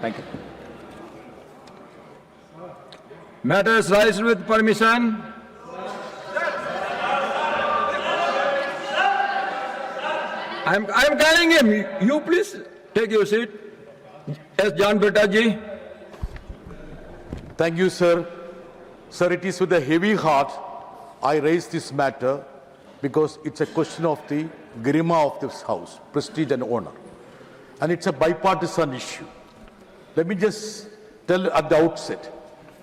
Thank you. Matters raised with permission. I'm calling him. You please take your seat. Yes, John Betaji. Thank you, sir. Sir, it is with a heavy heart I raise this matter because it's a question of the garima of this house, prestige and honor. And it's a bipartisan issue. Let me just tell at the outset,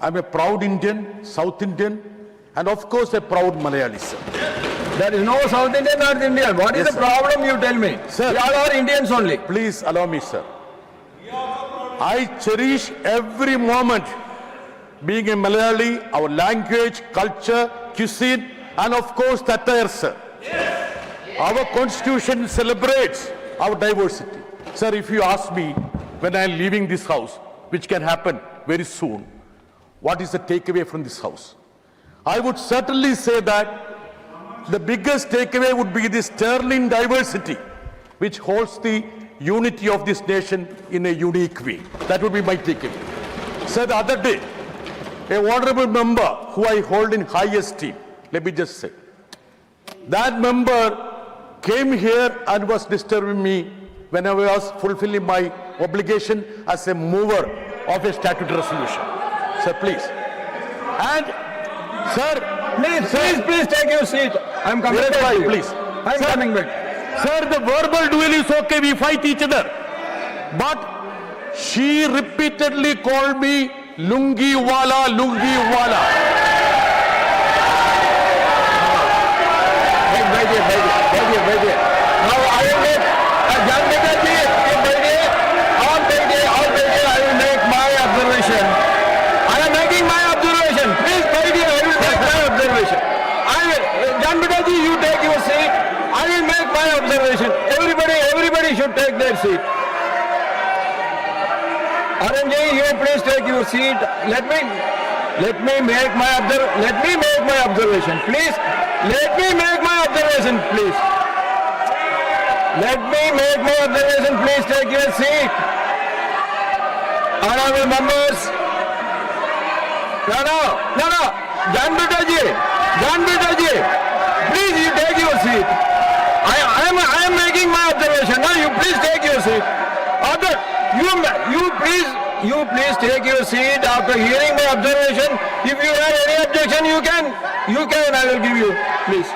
I'm a proud Indian, South Indian, and of course a proud Malayali, sir. There is no South Indian, North Indian. What is Yes, the sir. problem, you tell me? Sir. We all are Indians only. Please allow me, sir. I cherish every moment being a Malayali, our language, culture, cuisine, and of course the attire, sir. Our constitution celebrates our diversity. Sir, if you ask me when I am leaving this house, which can happen very soon, what is the takeaway from this house? I would certainly say that the biggest takeaway would be this sterling diversity, which holds the unity of this nation in a unique way. That would be my takeaway. Sir, the other day, a honorable member who I hold in high esteem, let me just say, that member came here and was disturbing me when I was fulfilling my obligation as a mover of a statutory resolution. Sir, please. And, sir, Please take your seat. I'm coming Yes, back to you. please. I'm Sir. coming back. Sir, the verbal duel is okay, we fight each other. But she repeatedly called me Lungi Wala, Lungi Wala. Wait. Now I will make John Betaji, I will make my observation. I am making my observation. Please, Baidi, I will make my observation. John Betaji, you take your seat. I will make my observation. Everybody should take their seat. Aranji, you please take your seat. Let me make my observation, please. Let me make my observation, please. Let me make my observation, please take your seat. Honorable members. No. John Betaji, please you take your seat. I am making my observation. Now you please take your seat. You please take your seat after hearing my observation. If you have any objection, you can. I will give you, please.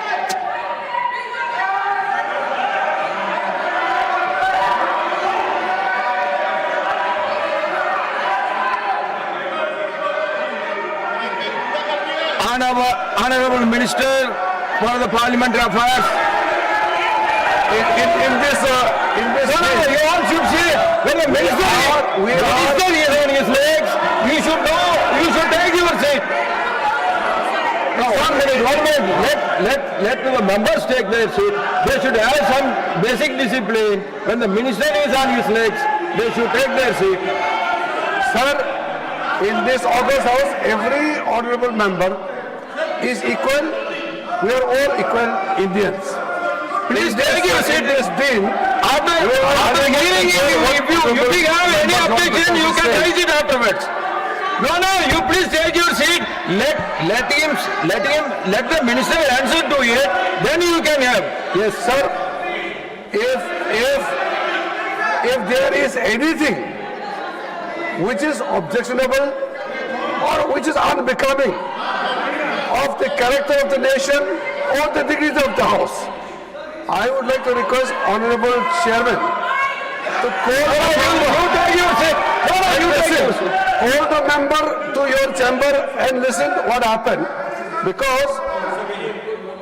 Honorable Minister for the Parliamentary Affairs. In this you all should see when the minister is on his legs, you should know, you should take your seat. Now, 1 minute, let the members take their seat. They should have some basic discipline. When the minister is on his legs, they should take their seat. Sir, in this August House, every honorable member is equal. We are all equal Indians. Please take your seat. After hearing it, if you have any objection, you can raise it afterwards. No, you please take your seat. Let the minister answer to it. Then you can have. Yes, sir. If there is anything which is objectionable or which is unbecoming of the character of the nation or the dignity of the house, I would like to request Honorable Chairman to call the member to your chamber and listen to what happened, because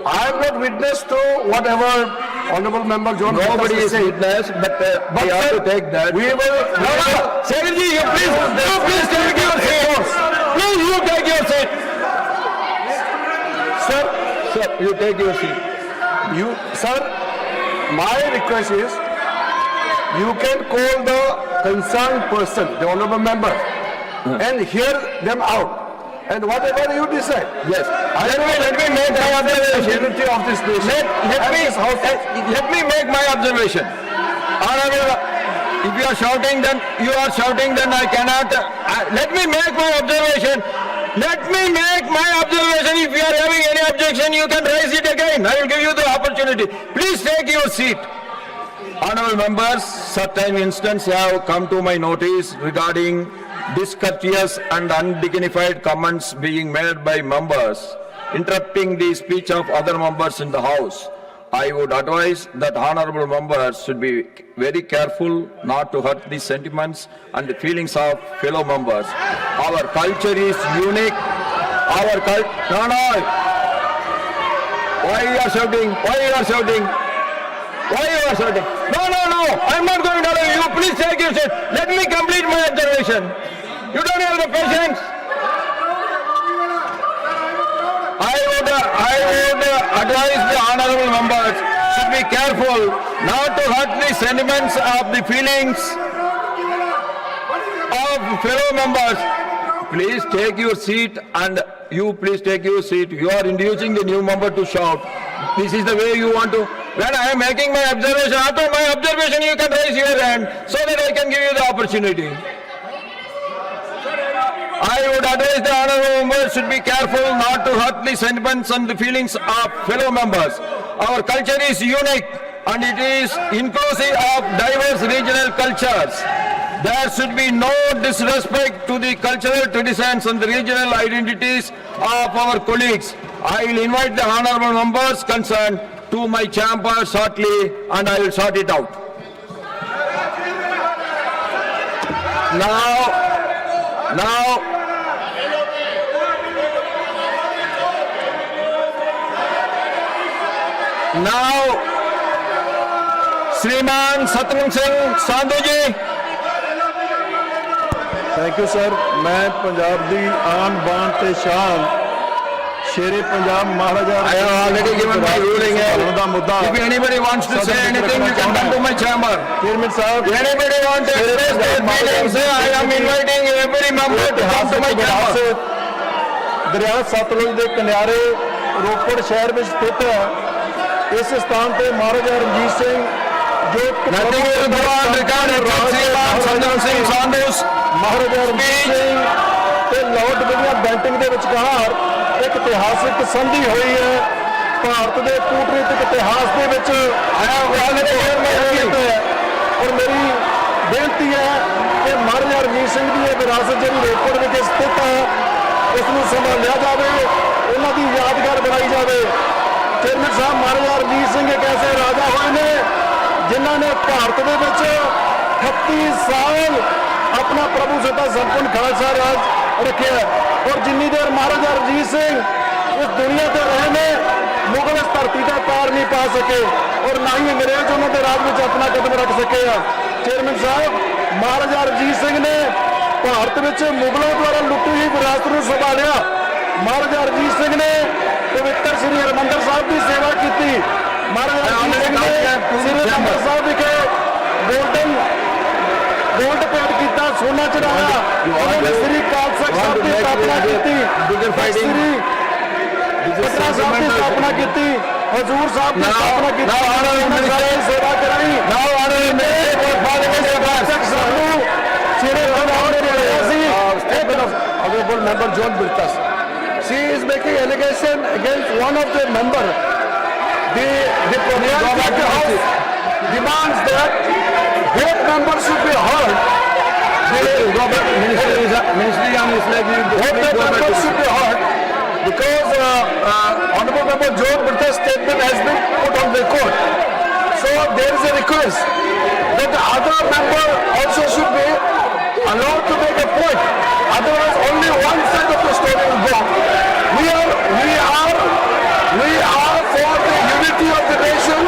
I have not witness to whatever Honorable Member John Nobody is saying. witness, but we have to take that. We will. Secretary, you please take your seat. Please, you take your seat. Sir, you take your seat. Sir, my request is, you can call the concerned person, the honorable member, and hear them out. And whatever you decide. Yes. Let me make my observation. Unity of this nation. Let me make my observation. If you are shouting, then I cannot. Let me make my observation. Let me make my observation. If you are having any objection, you can raise it again. I will give you the opportunity. Please take your seat. Honorable members, certain instances have come to my notice regarding discourteous and undignified comments being made by members, interrupting the speech of other members in the House. I would advise that honorable members should be very careful not to hurt the sentiments and the feelings of fellow members. Our culture is unique. Our culture... No. Why you are shouting? No. I'm not going to allow you. Please take your seat. Let me complete my observation. You don't have the patience. I would advise the honorable members should be careful not to hurt the sentiments of the feelings of fellow members. Please take your seat, and you please take your seat. You are inducing the new member to shout. This is the way you want to. When I am making my observation, after my observation you can raise your hand so that I can give you the opportunity. I would advise the honorable members should be careful not to hurt the sentiments and the feelings of fellow members. Our culture is unique and it is inclusive of diverse regional cultures. There should be no disrespect to the cultural traditions and the regional identities of our colleagues. I will invite the honorable members concerned to my chamber shortly and I will sort it out. Now, Shriman Satnam Singh Sandhu ji. Thank you sir. ਮੈਂ ਪੰਜਾਬ ਦੀ ਆਨ ਬਾਨ ਤੇ ਸ਼ਾਨ ਸ਼ੇਰੇ Punjab Maharaja I have already given my ruling here. ਦਾ ਮੁੱਦਾ If anybody wants to say anything, you can come to my chamber. Chairman Sahib Anybody want to express their feelings, I am inviting every member to come to my chamber. ਦਰਿਆ ਸਤਲੁਜ ਦੇ ਕਿਨਾਰੇ ਰੋਪੜ ਸ਼ਹਿਰ ਵਿੱਚ ਸਥਿਤ ਹੈ। ਇਸ ਸਥਾਨ ਤੇ ਮਹਾਰਾਜਾ ਰਣਜੀਤ ਸਿੰਘ ਜੋ Nothing will go on regarding Shriman Satnam Singh Sandhu's Maharaja Ranjit Singh ਤੇ ਲਾਰਡ ਵਿਲੀਅਮ ਬੈਂਟਿੰਗ ਦੇ ਵਿਚਕਾਰ ਇੱਕ ਇਤਿਹਾਸਿਕ ਸੰਧੀ ਹੋਈ ਹੈ। ਭਾਰਤ ਦੇ ਕੂਟਨੀਤਿਕ ਇਤਿਹਾਸ ਦੇ ਵਿੱਚ ਔਰ ਮੇਰੀ ਬੇਨਤੀ ਹੈ ਕਿ ਮਹਾਰਾਜਾ ਰਣਜੀਤ ਸਿੰਘ ਦੀ ਇਹ ਵਿਰਾਸਤ ਜਿਹੜੀ ਰੋਪੜ ਵਿਖੇ ਸਥਿਤ ਹੈ ਉਸ ਨੂੰ ਸੰਭਾਲਿਆ ਜਾਵੇ, ਉਹਨਾਂ ਦੀ ਯਾਦਗਾਰ ਬਣਾਈ ਜਾਵੇ। ਚੇਅਰਮੈਨ ਸਾਹਿਬ, ਮਹਾਰਾਜਾ ਰਣਜੀਤ ਸਿੰਘ ਇੱਕ ਐਸੇ ਰਾਜਾ ਹੋਏ ਨੇ ਜਿਨ੍ਹਾਂ ਨੇ ਭਾਰਤ ਦੇ ਵਿੱਚ 38 ਸਾਲ ਆਪਣਾ ਪ੍ਰਭੂ ਸੱਤਾ ਸੰਪੂਰਨ ਖਾਲਸਾ ਰਾਜ ਰੱਖਿਆ ਔਰ ਜਿੰਨੀ ਦੇਰ ਮਹਾਰਾਜਾ ਰਣਜੀਤ ਸਿੰਘ ਇਸ ਦੁਨੀਆ ਤੇ ਰਹੇ ਨੇ ਮੁਗਲ ਇਸ ਧਰਤੀ ਦਾ ਪਾਰ ਨਹੀਂ ਪਾ ਸਕੇ ਔਰ ਨਾ ਹੀ ਅੰਗਰੇਜ਼ ਉਹਨਾਂ ਦੇ ਰਾਜ ਵਿੱਚ ਆਪਣਾ ਕਦਮ ਰੱਖ ਸਕੇ ਆ। ਚੇਅਰਮੈਨ ਸਾਹਿਬ, ਮਹਾਰਾਜਾ ਰਣਜੀਤ ਸਿੰਘ ਨੇ ਭਾਰਤ ਵਿੱਚ ਮੁਗਲਾਂ ਦੁਆਰਾ ਲੁੱਟੀ ਹੋਈ ਵਿਰਾਸਤ ਨੂੰ ਸੰਭਾਲਿਆ। ਮਹਾਰਾਜਾ ਰਣਜੀਤ ਸਿੰਘ ਨੇ ਪਵਿੱਤਰ ਸ੍ਰੀ ਹਰਿਮੰਦਰ ਸਾਹਿਬ ਦੀ ਸੇਵਾ ਕੀਤੀ। ਮਹਾਰਾਜਾ ਰਣਜੀਤ ਸਿੰਘ ਨੇ ਸ੍ਰੀ ਹਰਿਮੰਦਰ ਸਾਹਿਬ ਵਿਖੇ ਗੋਲਡ ਪੇਂਟ ਕੀਤਾ, ਸੋਨਾ ਚੜਾਇਆ। ਉਹਨਾਂ ਨੇ ਸ੍ਰੀ ਖਾਲਸਾ ਸਾਹਿਬ ਦੀ ਸਥਾਪਨਾ ਕੀਤੀ, ਸ੍ਰੀ ਪਟਨਾ ਸਾਹਿਬ ਦੀ ਸਥਾਪਨਾ ਕੀਤੀ, ਹਜ਼ੂਰ ਸਾਹਿਬ ਦੀ ਸਥਾਪਨਾ ਕੀਤੀ, ਸੇਵਾ ਕਰਾਈ। ਸਾਨੂੰ ਸਿਰੇ Honorable Member John Birtas. She is making allegation against one of the member. The propriety of the House demands that both members should be heard. Both the members should be heard because Honorable Member John Birtas' statement has been put on record. So there is a request that the other member also should be allowed to make a point. Otherwise, only one side of the story will go. We are for the unity of the nation.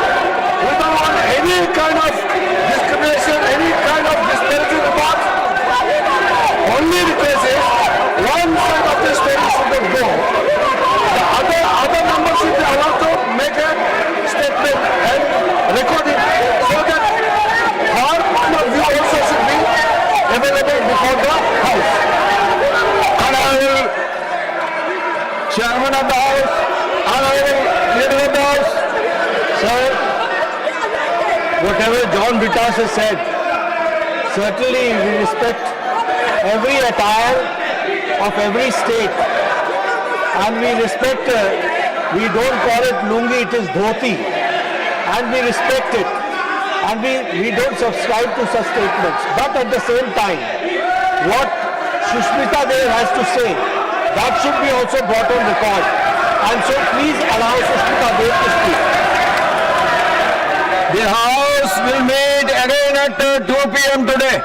We don't want any kind of discrimination, any kind of disparaging remarks. Only request is one side of the story should not go. The other members should be allowed to make a statement and record it so that our point of view also should be available before the House. Honorable Chairman of the House, Honorable Leader of the House, sir, whatever John Birtas has said, Certainly we respect every attire of every state, and we respect, we don't call it lungi, it is dhoti, and we respect it, and we don't subscribe to such statements. But at the same time, what Sushmita Dev has to say, that should be also brought on record. And so please allow Sushmita Dev to speak. The House will meet again at 2 p.m. today.